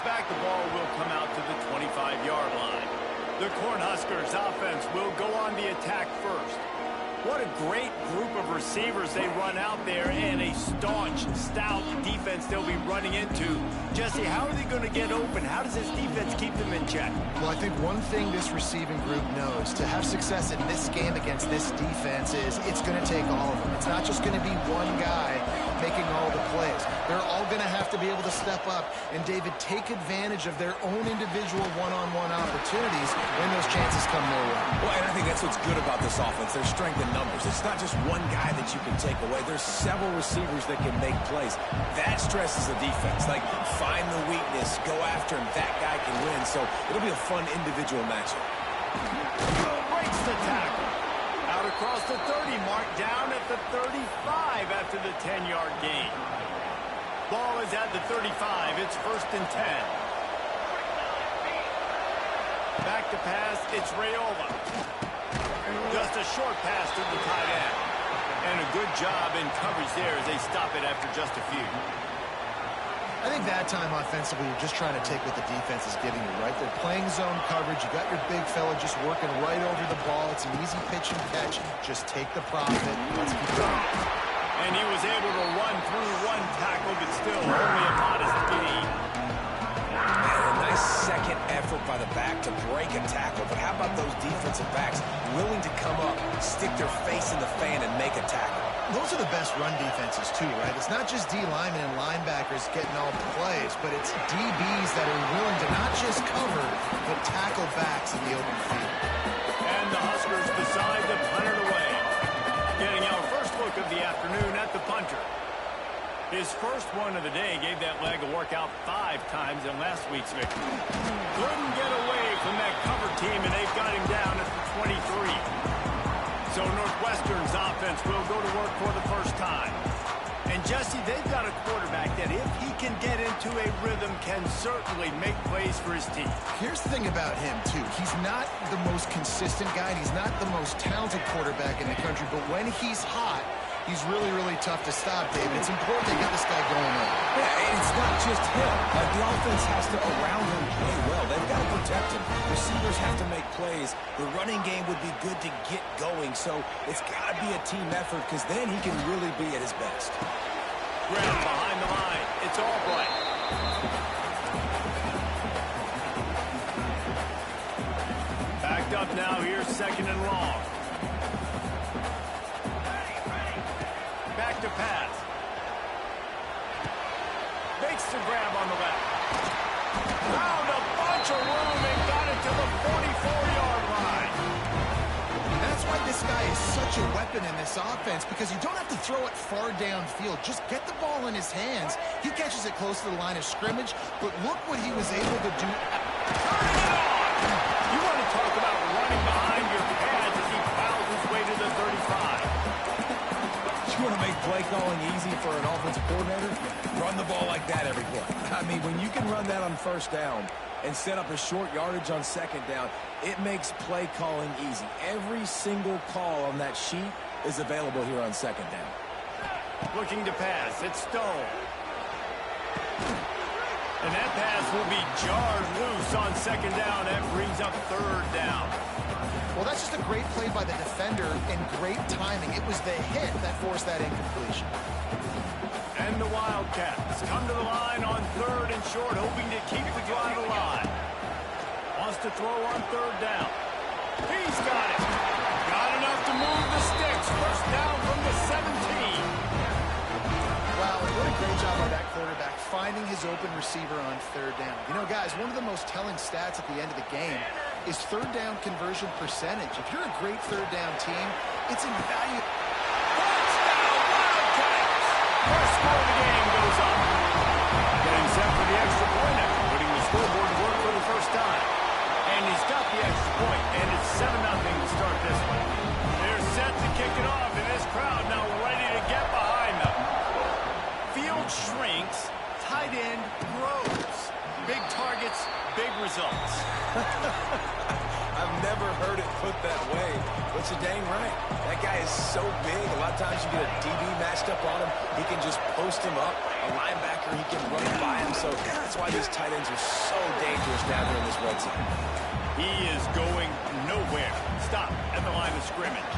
back, the ball will come out to the 25-yard line. The Cornhuskers offense will go on the attack first. What a great group of receivers they run out there, and a staunch, stout defense they'll be running into. Jesse, how are they going to get open? How does this defense keep them in check? Well, I think one thing this receiving group knows, to have success in this game against this defense, is it's going to take all of them. It's not just going to be one guy making all the plays. They're all going to have to be able to step up and, David, take advantage of their own individual one-on-one opportunities when those chances come their way. Well, and I think that's what's good about this offense. Their strength in numbers. It's not just one guy that you can take away. There's several receivers that can make plays. That stresses the defense. Like, find the weakness, go after him. That guy can win. So it'll be a fun individual matchup. Breaks the tackle. Out across the 30, marked down at the 35 after the 10-yard gain. Ball is at the 35. It's 1st and 10. Back to pass. It's Rayola. Just a short pass to the tight end. And a good job in coverage there as they stop it after just a few. I think that time offensively, you're just trying to take what the defense is giving you, right? They're playing zone coverage. You got your big fella just working right over the ball. It's an easy pitch and catch. Just take the profit. Let's keep going. And he was able to run through one tackle, but still only a modest gain. A nice second effort by the back to break a tackle. But how about those defensive backs willing to come up, stick their face in the fan, and make a tackle? Those are the best run defenses, too, right? It's not just D linemen and linebackers getting all the plays, but it's DBs that are willing to not just cover, but tackle backs in the open field. And the Huskers decide to punt it away. Getting our first look of the afternoon at the punter. His first one of the day gave that leg a workout 5 times in last week's victory. Couldn't get away from that cover team, and they've got him down at the 23. So Northwestern's offense will go to work for the first time. And Jesse, they've got a quarterback that, if he can get into a rhythm, can certainly make plays for his team. Here's the thing about him, too. He's not the most consistent guy. He's not the most talented quarterback in the country. But when he's hot, he's really, really tough to stop, David. It's important they get this guy going on. Yeah, and it's not just him. The offense has to, around him, play well. They've got to protect him. Receivers have to make plays. The running game would be good to get going. So it's got to be a team effort, because then he can really be at his best. Grab behind the line. It's Albright. Backed up now. Here's 2nd and long. Back to pass. Makes the grab on the left. Found a bunch of room and got it to the 44-yard line. That's why this guy is such a weapon in this offense, because you don't have to throw it far downfield. Just get the ball in his hands. He catches it close to the line of scrimmage, but look what he was able to do. Turning it on! You want to talk about running behind your pads as he plows his way to the 35. You want to make play calling easy for an offensive coordinator? Run the ball like that every play. I mean, when you can run that on 1st down and set up a short yardage on 2nd down, it makes play calling easy. Every single call on that sheet is available here on 2nd down. Looking to pass. It's Stone. And that pass will be jarred loose on 2nd down. That brings up 3rd down. Well, that's just a great play by the defender and great timing. It was the hit that forced that incompletion. And the Wildcats come to the line on 3rd and short, hoping to keep the drive alive. Wants to throw on 3rd down. He's got it. Got enough to move the sticks. 1st down from the 17. Wow, what a great job by that quarterback, finding his open receiver on 3rd down. You know, guys, one of the most telling stats at the end of the game is 3rd down conversion percentage. If you're a great 3rd down team, it's invaluable. Touchdown, Wildcats! First score of the game goes up. Getting set for the extra point after putting the scoreboard to work for the first time. And he's got the extra point, and it's 7-0 to start this one. They're set to kick it off, and this crowd now ready to get behind them. Field shrinks, tight end grows. Big targets, big results. I've never heard it put that way, but But you're dang right. That guy is so big. A lot of times you get a DB matched up on him. He can just post him up. A linebacker, he can run by him. So that's why these tight ends are so dangerous down here in this red zone. He is going nowhere. Stop at the line of scrimmage.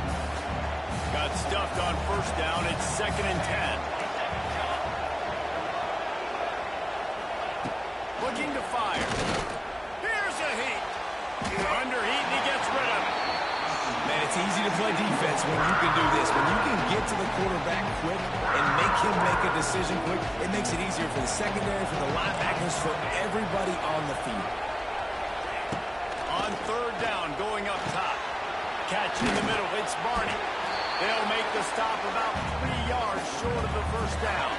Got stuffed on first down. It's 2nd and 10. Looking to fire. Here's a heat. Under heat, and he gets rid of it. Man, it's easy to play defense when you can do this. When you can get to the quarterback quick and make him make a decision quick, it makes it easier for the secondary, for the linebackers, for everybody on the field. On 3rd down, going up top. Catch in the middle. It's Barney. They'll make the stop about 3 yards short of the first down.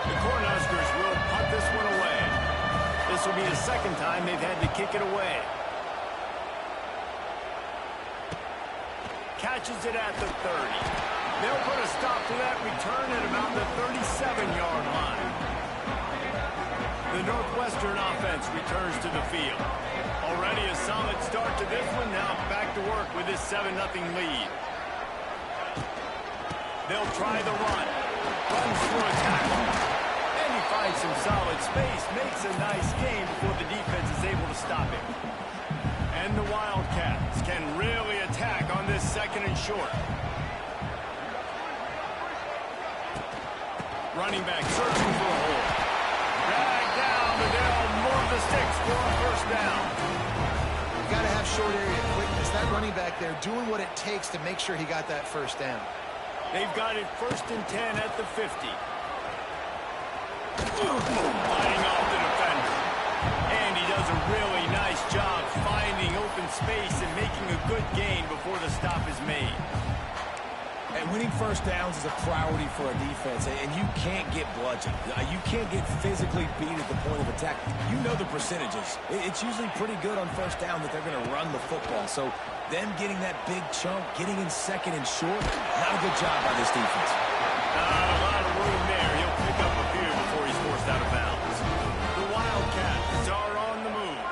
The Cornhuskers will punt this one away. This will be the 2nd time they've had to kick it away. Catches it at the 30. They'll put a stop to that return at about the 37-yard line. The Northwestern offense returns to the field. Already a solid start to this one. Now back to work with this 7-0 lead. They'll try the run. Runs through a tackle. And he finds some solid space. Makes a nice game before the defense is able to stop him. And the Wildcats can really attack on this 2nd and short. Running back searching for a hole. Dragged down, but they'll move the sticks for a first down. You got to have short area quickness. That running back there doing what it takes to make sure he got that first down. They've got it 1st and 10 at the 50. Fighting off the defender. And he does a really nice job finding open space and making a good gain before the stop is made. And winning first downs is a priority for a defense, and you can't get bludgeoned. You can't get physically beat at the point of attack. You know the percentages. It's usually pretty good on first down that they're going to run the football. So them getting that big chunk, getting in 2nd and short, not a good job by this defense. Not a lot of room there. He'll pick up a few before he's forced out of bounds. The Wildcats are on the move.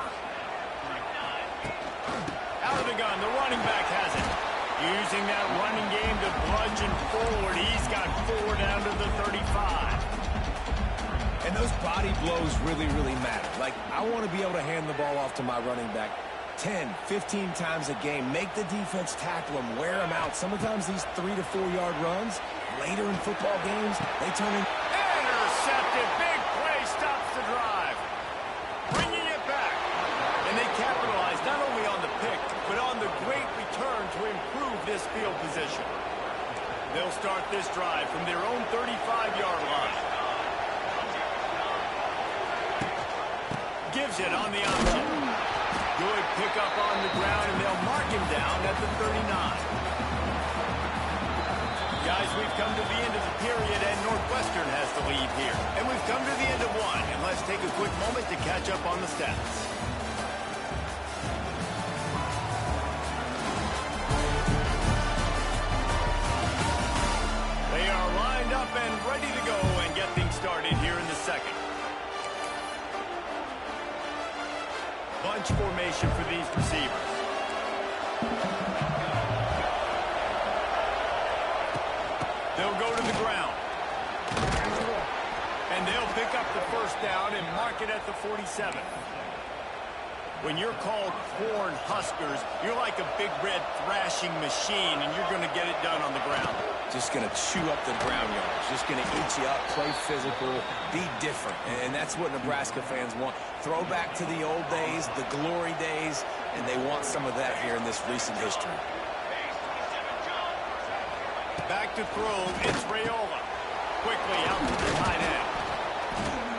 Out of the gun, the running back has it. Using that running game to bludgeon forward. He's got 4 down to the 35. And those body blows really, really matter. Like, I want to be able to hand the ball off to my running back 10, 15 times a game. Make the defense tackle him, wear him out. Sometimes these 3 to 4 yard runs, later in football games, they turn in. Intercepted. Big play stops the drive. Bringing it back. And they capitalize not only on the pick, but on the great return to improve this field position. They'll start this drive from their own 35-yard line. Gives it on the option. Good pickup on the ground, and they'll mark him down at the 39. Guys, we've come to the end of the period, and Northwestern has the lead here. And we've come to the end of one, and let's take a quick moment to catch up on the stats. They are lined up and ready to go and get things started here in the 2nd. Bunch formation for these receivers. They'll go to the ground. And they'll pick up the first down and mark it at the 47. When you're called Corn Huskers, you're like a big red thrashing machine, and you're going to get it done on the ground. Just going to chew up the ground yards. Just going to eat you up, play physical, be different. And that's what Nebraska fans want. Throw back to the old days, the glory days, and they want some of that here in this recent history. Back to throw, it's Raiola. Quickly out to the tight end.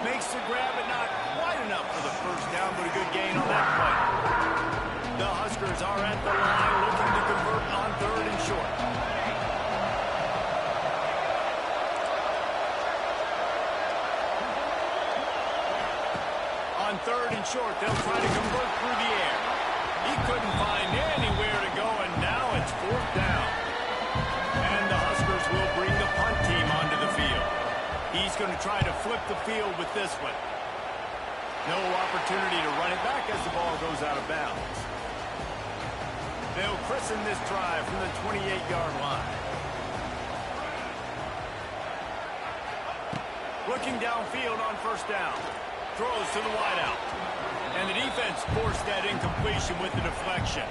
Makes the grab, but not quite enough for the first down, but a good gain on that play. The Huskers are at the line looking to convert on 3rd and short. On 3rd and short, they'll try to convert through the air. He couldn't find anywhere to go, and now it's 4th down. And the Huskers will bring the punt team onto the field. He's going to try to flip the field with this one. No opportunity to run it back as the ball goes out of bounds. They'll christen this drive from the 28-yard line. Looking downfield on first down. Throws to the wideout. And the defense forced that incompletion with the deflection.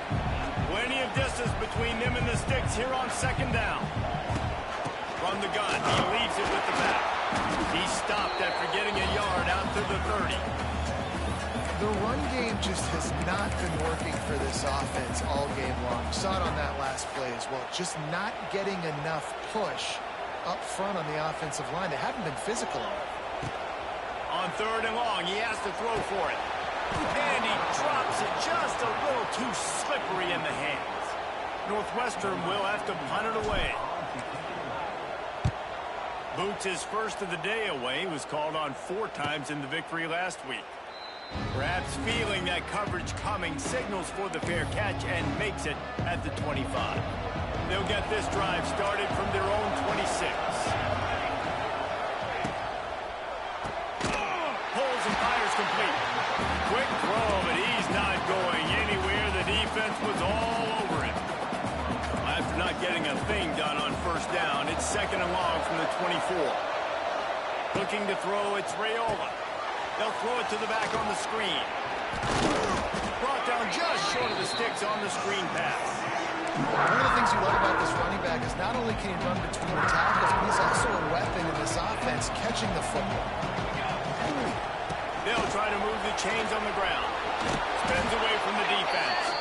Plenty of distance between them and the sticks here on second down. From the gun, he leaves it with the back. He stopped after getting a yard out to the 30. The run game just has not been working for this offense all game long. Saw it on that last play as well. Just not getting enough push up front on the offensive line. They haven't been physical enough. On third and long, he has to throw for it. And he drops it just a little too slippery in the hands. Northwestern will have to punt it away. Boots' first of the day away was called on 4 times in the victory last week. Perhaps feeling that coverage coming, signals for the fair catch and makes it at the 25. They'll get this drive started from their own 26. Pulls and fires complete. Quick throw, but he's not going anywhere. The defense was all over him. After not getting a thing done on first down, it's second and long from the 24. Looking to throw, it's Raiola. They'll throw it to the back on the screen. Brought down just short of the sticks on the screen pass. One of the things you love about this running back is not only can he run between the tackles, but he's also a weapon in this offense catching the football. They'll try to move the chains on the ground. Spins away from the defense.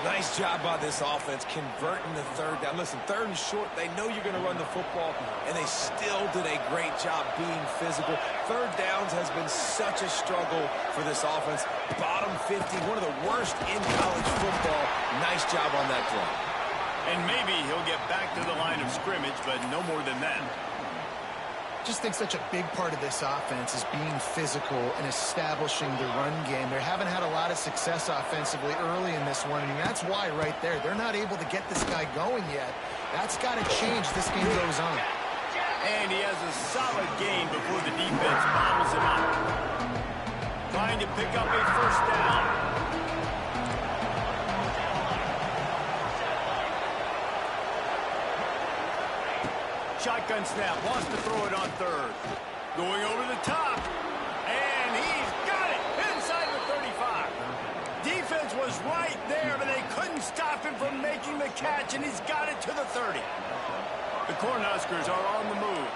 Nice job by this offense converting the third down. Listen, third and short, they know you're going to run the football, and they still did a great job being physical. Third downs has been such a struggle for this offense. Bottom 50, one of the worst in college football. Nice job on that play. And maybe he'll get back to the line of scrimmage, but no more than that. Just think such a big part of this offense is being physical and establishing the run game. They haven't had a lot of success offensively early in this one, and that's why right there, they're not able to get this guy going yet. That's got to change as this game goes on. And he has a solid gain before the defense bottles him up. Trying to pick up a first down. Shotgun snap, wants to throw it on third. Going over the top, and he's got it inside the 35. Defense was right there, but they couldn't stop him from making the catch, and he's got it to the 30. The Cornhuskers are on the move.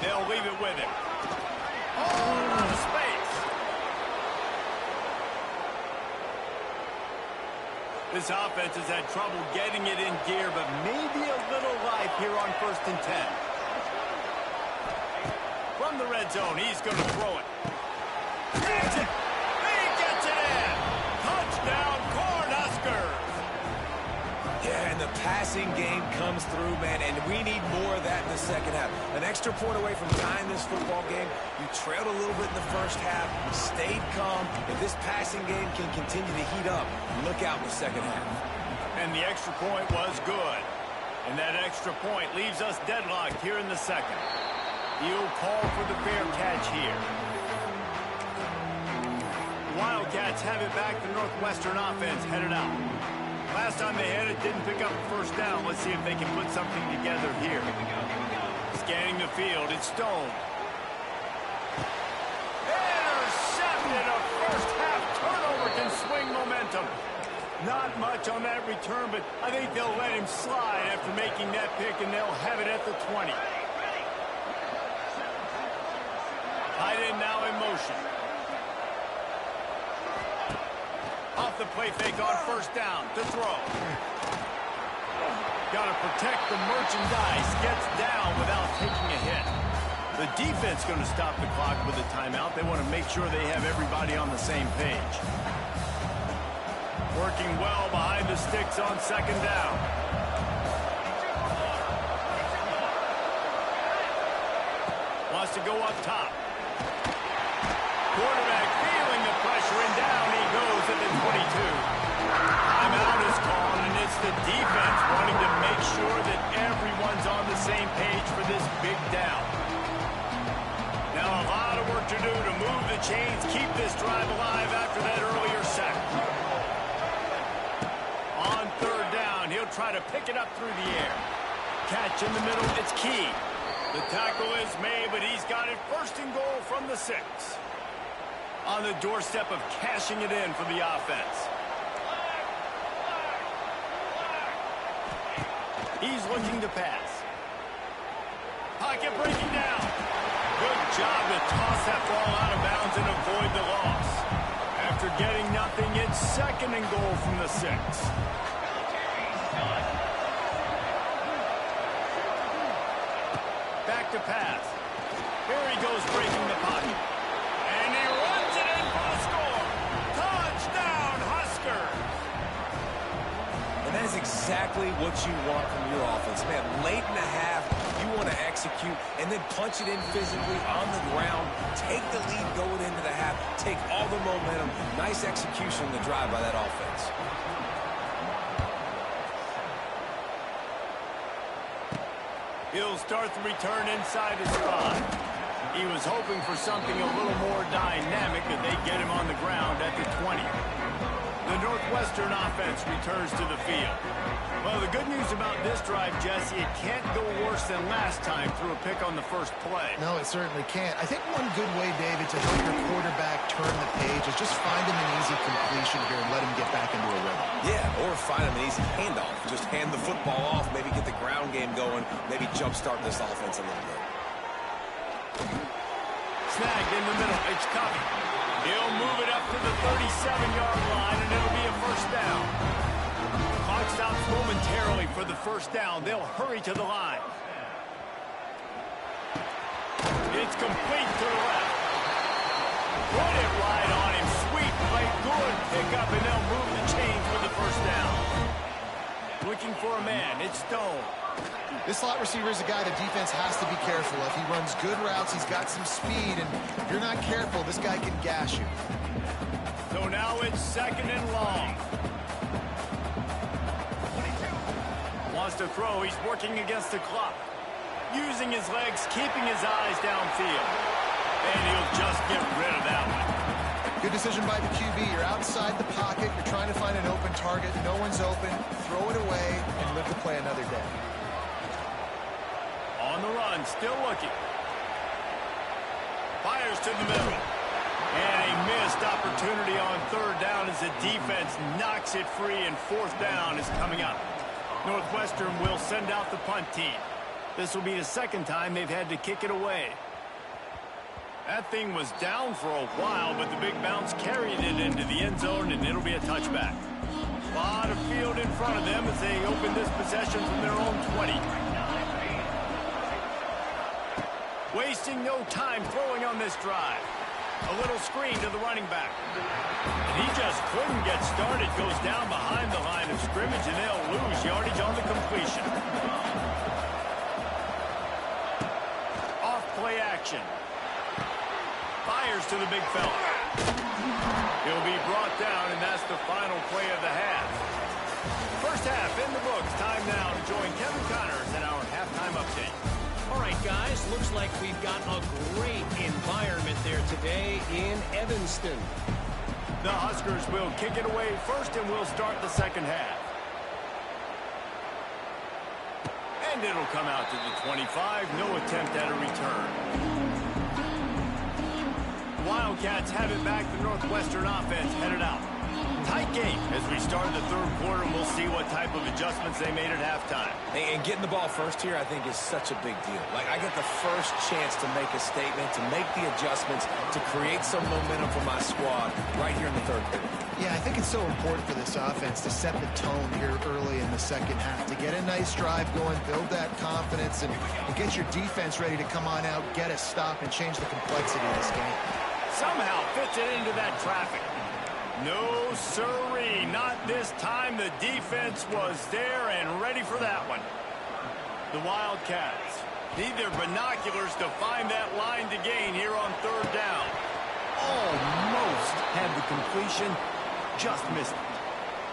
They'll leave it with him. Oh, out of space. This offense has had trouble getting it in gear, but maybe a little life here on 1st and 10. From the red zone, he's going to throw it. Gets it. He gets it in. Touchdown, Cornhuskers. Yeah, and the passing game comes through, man, and we need more of that in the second half. An extra point away from tying this football game. You trailed a little bit in the first half, stayed calm. If this passing game can continue to heat up, look out in the second half. And the extra point was good. And that extra point leaves us deadlocked here in the second. He'll call for the fair catch here. Wildcats have it back. The Northwestern offense headed out. Last time they had it, didn't pick up a first down. Let's see if they can put something together here. Scanning the field, it's Stone. Intercepted. A first half turnover can swing momentum. Not much on that return, but I think they'll let him slide after making that pick, and they'll have it at the 20. Tight end now in motion. Off the play fake on first down to throw. Got to protect the merchandise. Gets down without taking a hit. The defense going to stop the clock with a timeout. They want to make sure they have everybody on the same page. Working well behind the sticks on second down. Wants to go up top. Quarterback feeling the pressure, and down he goes at the 22. Timeout is called, and it's the defense wanting to make sure that everyone's on the same page for this big down. Now a lot of work to do to move the chains, try to pick it up through the air. Catch in the middle, it's key. The tackle is made, but he's got it first and goal from the 6. On the doorstep of cashing it in for the offense. He's looking to pass. Pocket breaking down. Good job to toss that ball out of bounds and avoid the loss. After getting nothing, it's second and goal from the 6. Back to pass. Here he goes breaking the pocket. And he runs it in for the score. Touchdown, Huskers. And that is exactly what you want from your offense. Man, late in the half, you want to execute and then punch it in physically on the ground. Take the lead going into the half. Take all the momentum. Nice execution on the drive by that offense. He'll start the return inside his 5. He was hoping for something a little more dynamic, that they get him on the ground at the 20. The Northwestern offense returns to the field. Well, the good news about this drive, Jesse, it can't go worse than last time through a pick on the first play. No, it certainly can't. I think one good way, David, to help your quarterback turn the page is just find him an easy completion here and let him get back into a rhythm. Yeah, or find him an easy handoff. Just hand the football off, maybe get the ground game going, maybe jumpstart this offense a little bit. Snagged in the middle, it's coming. He'll move it up to the 37-yard line, and it'll be a first down. Clock stops momentarily for the first down. They'll hurry to the line. It's complete to the left. Put it right on him. Sweet play, good pickup, and they'll move the chains for the first down. Looking for a man. It's Stone. This slot receiver is a guy the defense has to be careful of. He runs good routes. He's got some speed, and if you're not careful, this guy can gash you. So now it's second and long. Wants to throw. He's working against the clock. Using his legs, keeping his eyes downfield. And he'll just get rid of that one. Good decision by the QB. You're outside the pocket. You're trying to find an open target. No one's open. Throw it away and live to play another day. On the run, still looking. Fires to the middle. And a missed opportunity on third down as the defense knocks it free, and fourth down is coming up. Northwestern will send out the punt team. This will be the second time they've had to kick it away. That thing was down for a while, but the big bounce carried it into the end zone, and it'll be a touchback. A lot of field in front of them as they open this possession from their own 20. Wasting no time throwing on this drive. A little screen to the running back. And he just couldn't get started. Goes down behind the line of scrimmage, and they'll lose yardage on the completion. Off play action. Fires to the big fella. He'll be brought down, and that's the final play of the half. First half in the books. Time now to join Kevin Connors in our halftime update. All right, guys, looks like we've got a great environment there today in Evanston. The Huskers will kick it away first, and we'll start the second half. And it'll come out to the 25. No attempt at a return. The Wildcats have it back. The Northwestern offense headed out. Tight game as we start the third quarter, and we'll see what type of adjustments they made at halftime. And getting the ball first here, I think, is such a big deal. Like, I get the first chance to make a statement, to make the adjustments, to create some momentum for my squad right here in the third quarter. Yeah, I think it's so important for this offense to set the tone here early in the second half, to get a nice drive going, build that confidence, and get your defense ready to come on out, get a stop, and change the complexity of this game. Somehow fits it into that traffic. No, sirree, not this time. The defense was there and ready for that one. The Wildcats need their binoculars to find that line to gain here on third down. Almost had the completion, just missed it.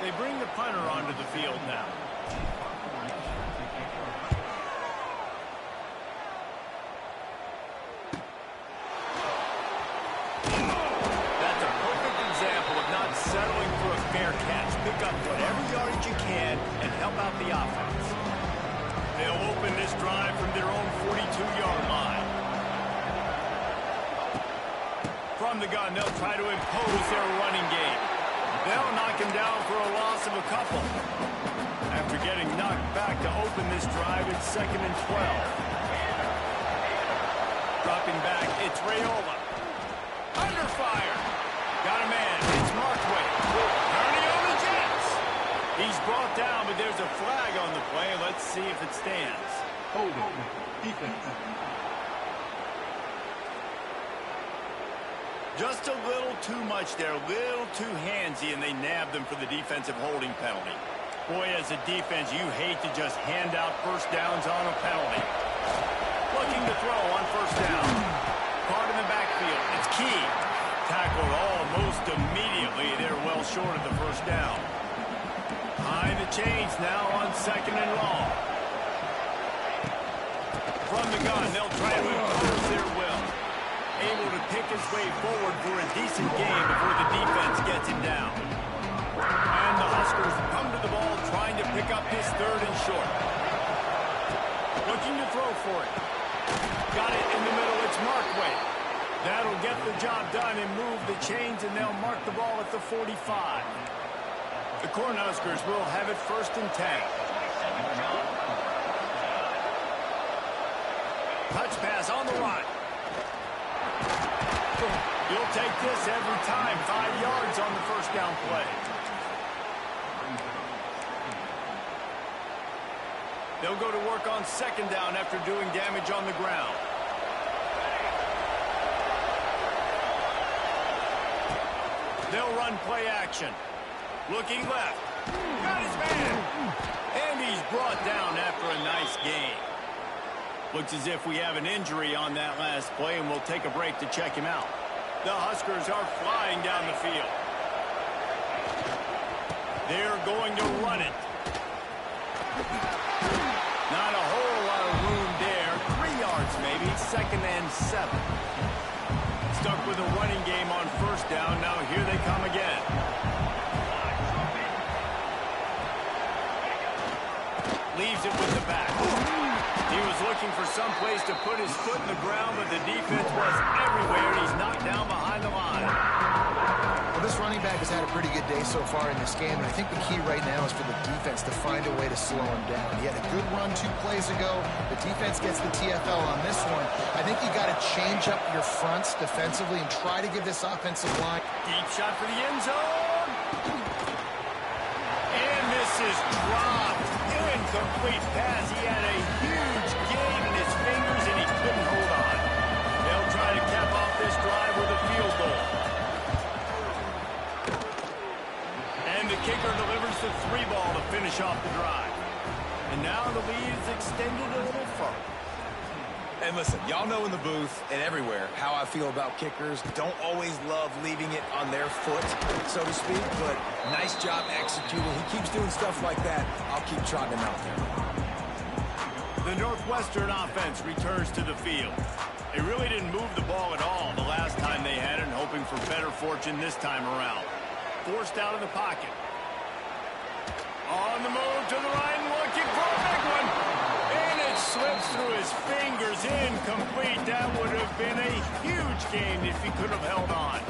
They bring the punter onto the field now. Settling for a fair catch. Big pick up whatever yardage you can and help out the offense. They'll open this drive from their own 42-yard line. From the gun, they'll try to impose their running game. They'll knock him down for a loss of a couple. After getting knocked back to open this drive, it's 2nd and 12. Dropping back, it's Raiola. Under fire. Got a man. It's Markway. Turning on the Jets. He's brought down, but there's a flag on the play. Let's see if it stands. Holding. Defense. Just a little too much there. A little too handsy, and they nabbed them for the defensive holding penalty. Boy, as a defense, you hate to just hand out first downs on a penalty. Looking to throw on first down. Caught in the backfield. It's Key. Tackled almost immediately. They're well short of the first down. Behind the chains now on 2nd and long. From the gun, they'll try to impose their will. Able to pick his way forward for a decent game before the defense gets him down. And the Huskers come to the ball trying to pick up this 3rd and short. Looking to throw for it. Got it in the middle. It's Markway. That'll get the job done and move the chains, and they'll mark the ball at the 45. The Cornhuskers will have it 1st and 10. Touch pass on the run. You'll take this every time. 5 yards on the first down play. They'll go to work on 2nd down after doing damage on the ground. They'll run play action. Looking left. Got his man. And he's brought down after a nice gain. Looks as if we have an injury on that last play, and we'll take a break to check him out. The Huskers are flying down the field. They're going to run it. Not a whole lot of room there. 3 yards maybe. 2nd and 7. Stuck with a running game on first down. Now here they come again. Leaves it with the back. He was looking for some place to put his foot in the ground, but the defense was everywhere, and he's knocked down behind the line. Well, this running back has had a pretty good day so far in this game, and I think the key right now is for the defense to find a way to slow him down. He had a good run 2 plays ago. The defense gets the TFL on this one. I think you got to change up your fronts defensively and try to give this offensive line. Deep shot for the end zone. And this is dropped. Incomplete pass. He had a huge gain in his fingers, and he couldn't hold on. They'll try to cap off this drive with a field goal. And the kicker delivers the 3 ball to finish off the drive. And now the lead is extended a little further. And listen, y'all know in the booth and everywhere how I feel about kickers. Don't always love leaving it on their foot, so to speak, but nice job executing. He keeps doing stuff like that. I'll keep trotting him out there. The Northwestern offense returns to the field. They really didn't move the ball at all the last time they had it, and hoping for better fortune this time around. Forced out of the pocket. On the move to the right, looking for a big one. And it slips through his fingers. Incomplete. That would have been a huge gain if he could have held on.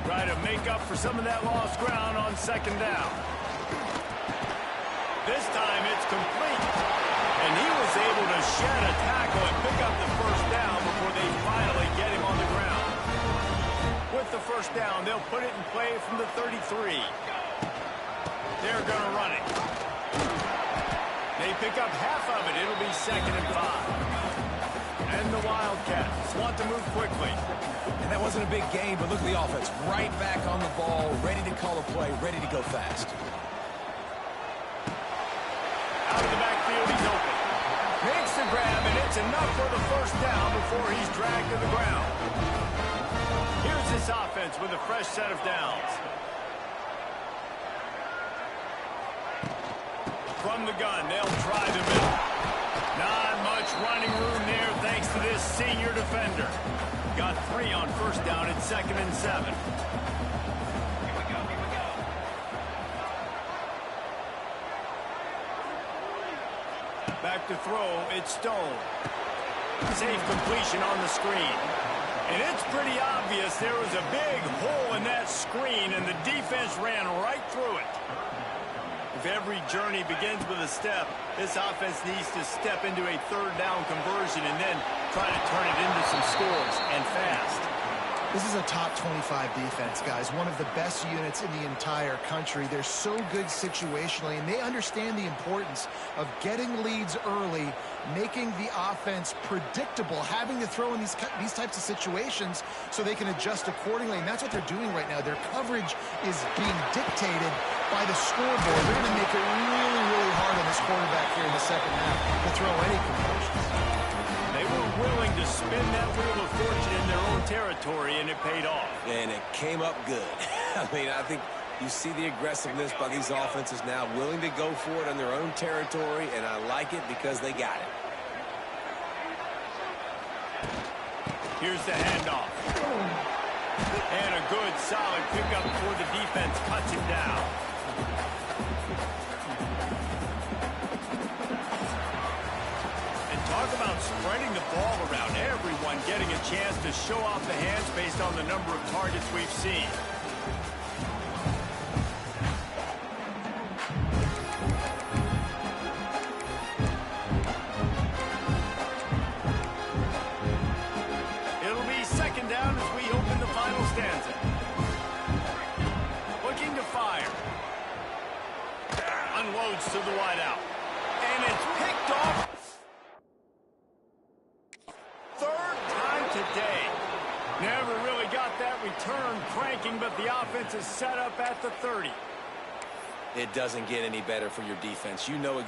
Try to make up for some of that lost ground on 2nd down. This time it's complete. And he was able to shed a tackle and pick up the first down before they finally get him on the ground. With the first down, they'll put it in play from the 33. They're going to run it. They pick up half of it. It'll be 2nd and 5. And the Wildcats want to move quickly. And that wasn't a big gain, but look at the offense. Right back on the ball, ready to call a play, ready to go fast. Out of the backfield, he's open. Makes the grab, and it's enough for the first down before he's dragged to the ground. Here's this offense with a fresh set of downs. From the gun, they'll try the middle. Not much running room there thanks to this senior defender. Got 3 on first down at 2nd and 7. Back to throw. It's Stone. Safe completion on the screen. And it's pretty obvious there was a big hole in that screen, and the defense ran right through it. If every journey begins with a step, this offense needs to step into a third down conversion and then try to turn it into some scores, and fast. This is a top 25 defense, guys. One of the best units in the entire country. They're so good situationally, and they understand the importance of getting leads early, making the offense predictable, having to throw in these types of situations so they can adjust accordingly. And that's what they're doing right now. Their coverage is being dictated by the scoreboard. They're going to make it really, really hard on this quarterback here in the second half to throw any conversions. They were willing to spin that wheel of fortune in their own territory, and it paid off. And it came up good. I mean, I think you see the aggressiveness by these offenses now, willing to go for it in their own territory, and I like it because they got it. Here's the handoff. And a good, solid pickup before the defense cuts him down. Talk about spreading the ball around. Everyone getting a chance to show off the hands based on the number of targets we've seen. It'll be second down as we open the final stanza. Looking to fire. Unloads to the wideout. And it's picked off. Today. Never really got that return cranking, but the offense is set up at the 30. It doesn't get any better for your defense. You know